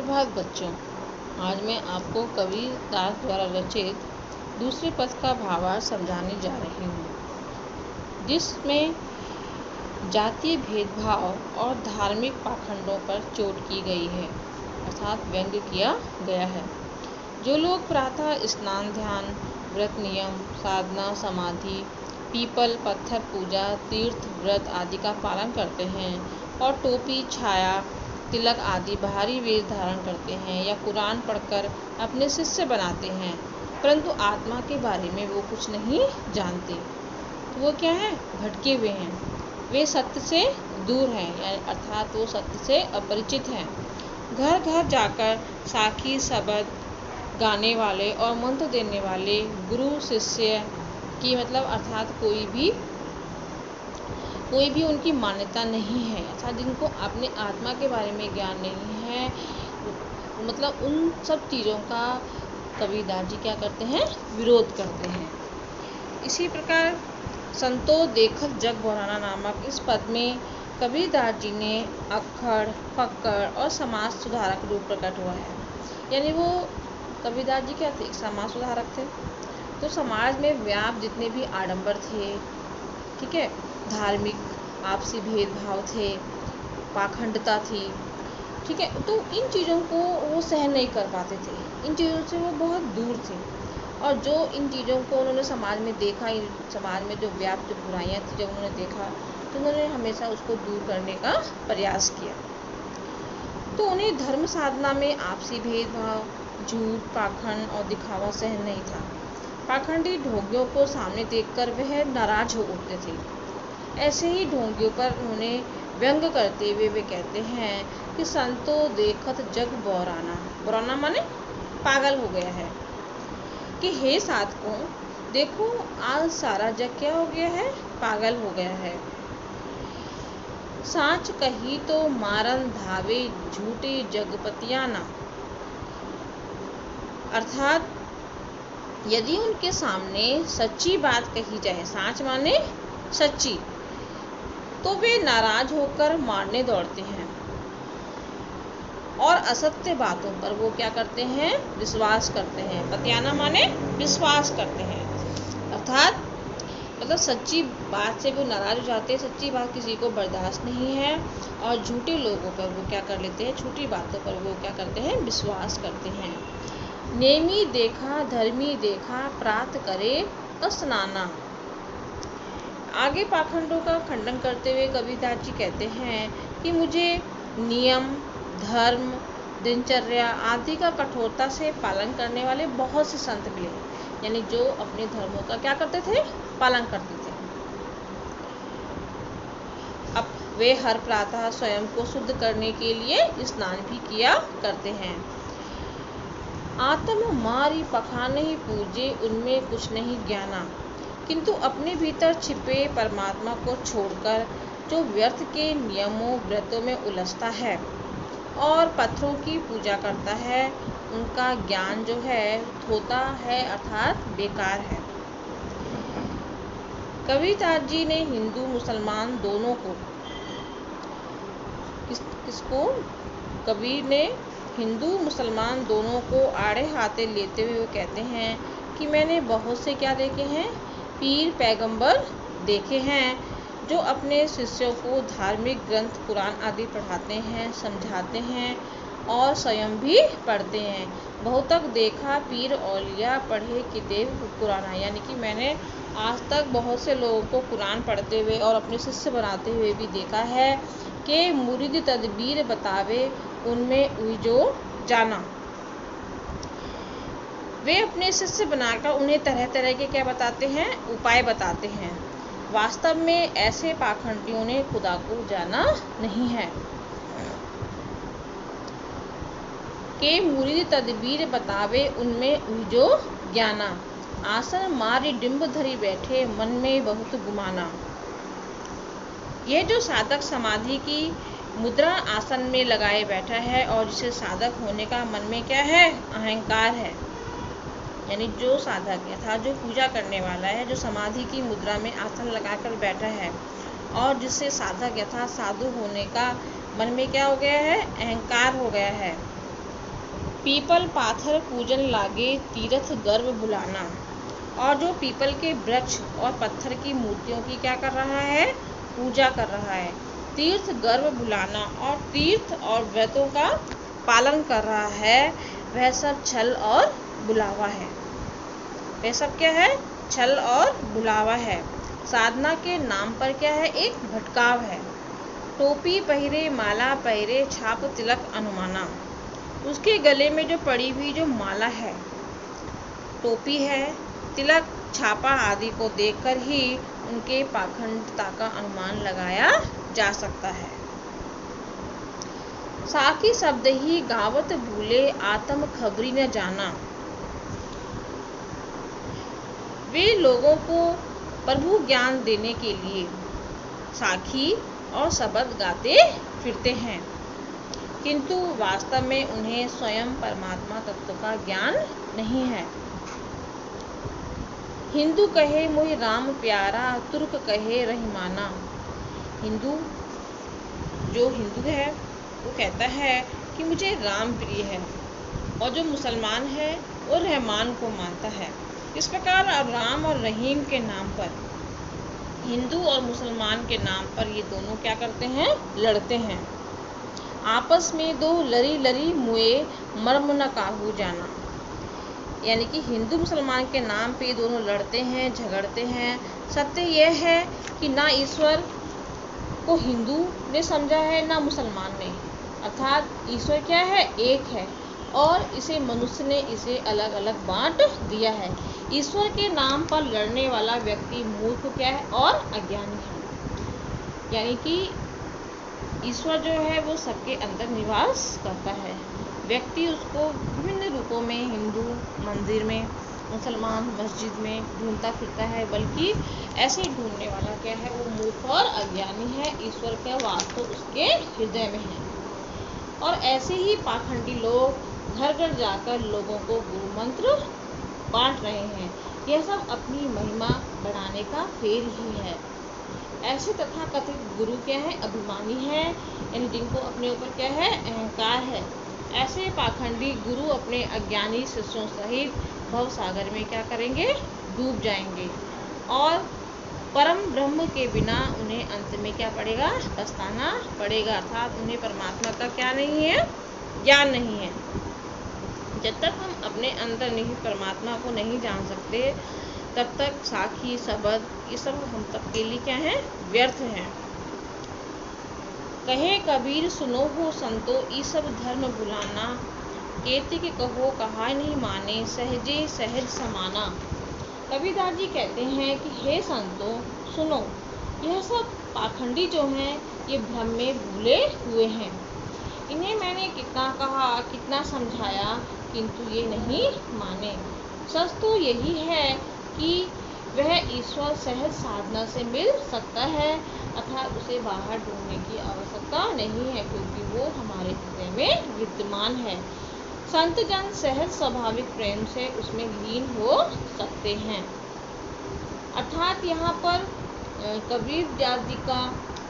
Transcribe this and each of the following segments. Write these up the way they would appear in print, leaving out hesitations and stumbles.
सुप्रभात बच्चों। आज मैं आपको कवि दास द्वारा रचित दूसरे पद का भावार्थ समझाने जा रही हूँ, जिसमें जातीय भेदभाव और धार्मिक पाखंडों पर चोट की गई है, अर्थात व्यंग्य किया गया है। जो लोग प्रातः स्नान, ध्यान, व्रत, नियम, साधना, समाधि, पीपल, पत्थर पूजा, तीर्थ, व्रत आदि का पालन करते हैं और टोपी, छाया, तिलक आदि बाहरी वेश धारण करते हैं या कुरान पढ़कर अपने शिष्य बनाते हैं, परंतु आत्मा के बारे में वो कुछ नहीं जानते, तो वो क्या है? भटके हुए हैं। वे सत्य से दूर हैं, अर्थात वो सत्य से अपरिचित हैं। घर घर जाकर साखी, शब्द गाने वाले और मंत्र देने वाले गुरु शिष्य की अर्थात कोई भी उनकी मान्यता नहीं है, अर्थात जिनको अपने आत्मा के बारे में ज्ञान नहीं है, उन सब चीज़ों का कबीरदास जी क्या करते हैं? विरोध करते हैं। इसी प्रकार संतो देखत जग बौराना नामक इस पद में कबीरदास जी ने अक्खड़, फक्कड़ और समाज सुधारक रूप प्रकट हुआ है। यानी वो कबीरदास जी क्या थे? एक समाज सुधारक थे। तो समाज में व्याप्त जितने भी आडंबर थे, ठीक है, धार्मिक आपसी भेदभाव थे, पाखंडता थी, ठीक है, तो इन चीज़ों को वो सहन नहीं कर पाते थे। इन चीज़ों से वो बहुत दूर थे और जो इन चीज़ों को उन्होंने समाज में देखा, समाज में जो व्याप्त जो बुराइयाँ थी, जब उन्होंने देखा तो उन्होंने हमेशा उसको दूर करने का प्रयास किया। तो उन्हें धर्म साधना में आपसी भेदभाव, झूठ, पाखंड और दिखावा सहन नहीं था। पाखंडी ढोंगियों को सामने देखकर वह नाराज हो उठते थे। ऐसे ही ढोंगियों पर उन्होंने व्यंग करते हुए वे कहते हैं कि संतो देखत जग बौराना, बौराना माने पागल हो गया है, कि हे साधकों देखो आज सारा जग क्या हो गया है? पागल हो गया है। साच कही तो मारन धावे झूठे जगपतियाना, अर्थात यदि उनके सामने सच्ची बात कही जाए, साच माने सच्ची, तो वे नाराज होकर मारने दौड़ते हैं और असत्य बातों पर वो क्या करते हैं? विश्वास करते हैं। पतियाना माने विश्वास करते हैं, अर्थात सच्ची बात से वो नाराज हो जाते हैं। सच्ची बात किसी को बर्दाश्त नहीं है और झूठे लोगों पर वो क्या कर लेते हैं? झूठी बातों पर वो क्या करते हैं? विश्वास करते हैं। नेमी देखा धर्मी देखा प्रात करे स्नाना। आगे पाखंडों का खंडन करते हुए कबीरदास जी कहते हैं कि मुझे नियम, धर्म, दिनचर्या आदि का कठोरता से पालन करने वाले बहुत से संत मिले, यानी जो अपने धर्मों का क्या करते थे? पालन करते थे। अब वे हर प्रातः स्वयं को शुद्ध करने के लिए स्नान भी किया करते हैं। आत्म मारी पखाने ही पूजे उनमें कुछ नहीं ज्ञाना, किंतु अपने भीतर छिपे परमात्मा को छोड़कर जो व्यर्थ के नियमों व्रतों में उलझता है और पत्थरों की पूजा करता है, उनका ज्ञान जो है होता है, अर्थात बेकार है। कबीरदास जी ने हिंदू मुसलमान दोनों को किसको? कबीर ने हिंदू मुसलमान दोनों को आड़े हाथे लेते हुए वो कहते हैं कि मैंने बहुत से क्या देखे हैं? पीर पैगंबर देखे हैं, जो अपने शिष्यों को धार्मिक ग्रंथ कुरान आदि पढ़ाते हैं, समझाते हैं और स्वयं भी पढ़ते हैं। बहुत तक देखा पीर औलिया पढ़े किताब कुरान, यानी कि मैंने आज तक बहुत से लोगों को कुरान पढ़ते हुए और अपने शिष्य बनाते हुए भी देखा है कि मुरीद तदबीर बतावे उनमें उइजो जाना। वे अपने शिष्य बनाकर उन्हें तरह तरह के क्या बताते हैं? उपाय बताते हैं। वास्तव में ऐसे पाखंडियों ने खुदा को जाना नहीं है। के मुरीद तदबीर बतावे उनमें उइजो ज्ञाना, आसन मारी डिम्ब धरी बैठे मन में बहुत गुमाना। यह जो साधक समाधि की मुद्रा आसन में लगाए बैठा है और जिसे साधक होने का मन में क्या है? अहंकार है। यानी जो साधक है था, जो पूजा करने वाला है, जो समाधि की मुद्रा में आसन लगाकर बैठा है और जिससे साधक यथा साधु होने का मन में क्या हो गया है? अहंकार हो गया है। पीपल पाथर पूजन लागे तीर्थ गर्व बुलाना। और जो पीपल के वृक्ष और पत्थर की मूर्तियों की क्या कर रहा है, पूजा कर रहा है। तीर्थ गर्व बुलाना और तीर्थ और व्रतों का पालन कर रहा है, वह सब छल और बुलावा है। वह सब क्या है, छल और बुलावा है। साधना के नाम पर क्या है, एक भटकाव है। टोपी पहिरे माला पहिरे छाप तिलक अनुमाना। उसके गले में जो पड़ी हुई जो माला है, टोपी है, तिलक छापा आदि को देखकर ही उनके पाखंडता का अनुमान लगाया जा सकता है। साखी शब्द ही गावत भूले आत्म खबरी न जाना। वे लोगों को प्रभु ज्ञान देने के लिए साखी और शब्द गाते फिरते हैं, किंतु वास्तव में उन्हें स्वयं परमात्मा तत्व का ज्ञान नहीं है। हिंदू कहे मोहि राम प्यारा तुर्क कहे रहीमाना। हिंदू जो हिंदू है वो कहता है कि मुझे राम प्रिय है, और जो मुसलमान है वो रहमान को मानता है। इस प्रकार अब राम और रहीम के नाम पर, हिंदू और मुसलमान के नाम पर ये दोनों क्या करते हैं, लड़ते हैं। आपस में दो लरी लरी मुए मर्म न काहू जाना। यानी कि हिंदू मुसलमान के नाम पे ये दोनों लड़ते हैं, झगड़ते हैं। सत्य यह है कि ना ईश्वर को हिंदू ने समझा है ना मुसलमान ने, अर्थात ईश्वर क्या है, एक है, और इसे मनुष्य ने इसे अलग अलग बांट दिया है। ईश्वर के नाम पर लड़ने वाला व्यक्ति मूर्ख क्या है और अज्ञानी है। यानी कि ईश्वर जो है वो सबके अंदर निवास करता है। व्यक्ति उसको विभिन्न रूपों में हिंदू मंदिर में, मुसलमान मस्जिद में ढूंढता फिरता है, बल्कि ऐसे ढूंढने वाला क्या है, वो मूर्ख और अज्ञानी है। ईश्वर का वास तो उसके हृदय में है। और ऐसे ही पाखंडी लोग घर घर जाकर लोगों को गुरु मंत्र बांट रहे हैं। यह सब अपनी महिमा बढ़ाने का फेर ही है। ऐसे तथाकथित गुरु क्या है, अभिमानी है, यानी जिनको अपने ऊपर क्या है, अहंकार है। ऐसे पाखंडी गुरु अपने अज्ञानी शिष्यों सहित भव सागर में क्या करेंगे, डूब जाएंगे, और परम ब्रह्म के बिना उन्हें अंत में क्या पड़ेगा, पछताना पड़ेगा। अर्थात उन्हें परमात्मा का क्या नहीं है, ज्ञान नहीं है। जब तक हम अपने अंदर नहीं परमात्मा को नहीं जान सकते, तब तक साखी शब्द ये सब हम तक के लिए क्या है, व्यर्थ हैं। कहे कबीर सुनो हो संतो ई सब धर्म भुलाना। केति के कहो कहा नहीं माने सहजे सहज समाना। कबीरदास जी कहते हैं कि हे संतों सुनो, यह सब पाखंडी जो हैं ये भ्रम में भूले हुए हैं। इन्हें मैंने कितना कहा, कितना समझाया, किंतु ये नहीं माने। सच तो यही है कि वह ईश्वर सहज साधना से मिल सकता है, अर्थात उसे बाहर ढूंढने की आवश्यकता नहीं है, क्योंकि वो हमारे हृदय में विद्यमान है। संत जन सहज स्वाभाविक प्रेम से उसमें लीन हो सकते हैं। अर्थात यहाँ पर कबीरदास जी का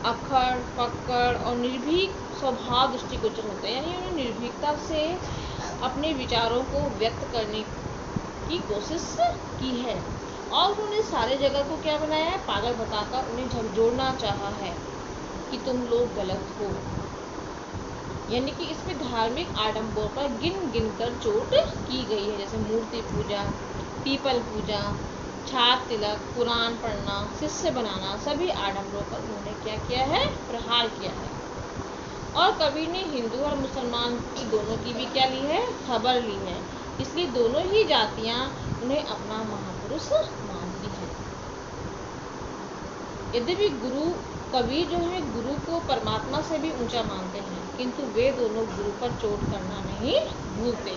अखड़ पकड़ और निर्भीक स्वभाव दृष्टिगोचर होता है। यानी उन्होंने निर्भीकता से अपने विचारों को व्यक्त करने की कोशिश की है, और उन्होंने सारे जगत को क्या बनाया है, पागल बताकर उन्हें झकझोरना चाहा है कि तुम लोग गलत हो। यानी कि इसमें धार्मिक आडंबरों पर गिन गिन कर चोट की गई है, जैसे मूर्ति पूजा, पीपल पूजा, छाप तिलक, कुरान पढ़ना, शिष्य बनाना, सभी आडंबरों पर उन्होंने क्या किया है, प्रहार किया है। और कबीर ने हिंदू और मुसलमान की दोनों की भी क्या ली है, खबर ली है। इसलिए दोनों ही जातियां उन्हें अपना महापुरुष मानती हैं। यद्यपि गुरु कबीर जो है गुरु को परमात्मा से भी ऊंचा मानते हैं, किंतु वे दोनों गुरु पर चोट करना नहीं भूलते।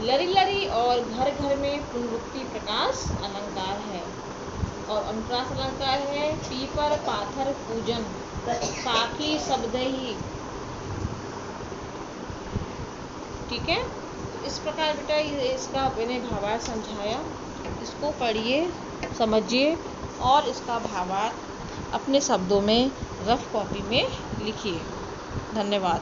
लरी लरी और घर घर में पुनरुक्ति प्रकाश अलंकार है, और अनुप्रास अलंकार है पीपर पाथर पूजन साखी शब्द ही। ठीक है, इस प्रकार बेटा इसका मैंने भावार्थ समझाया। इसको पढ़िए, समझिए, और इसका भावार्थ अपने शब्दों में रफ कॉपी में लिखिए। धन्यवाद।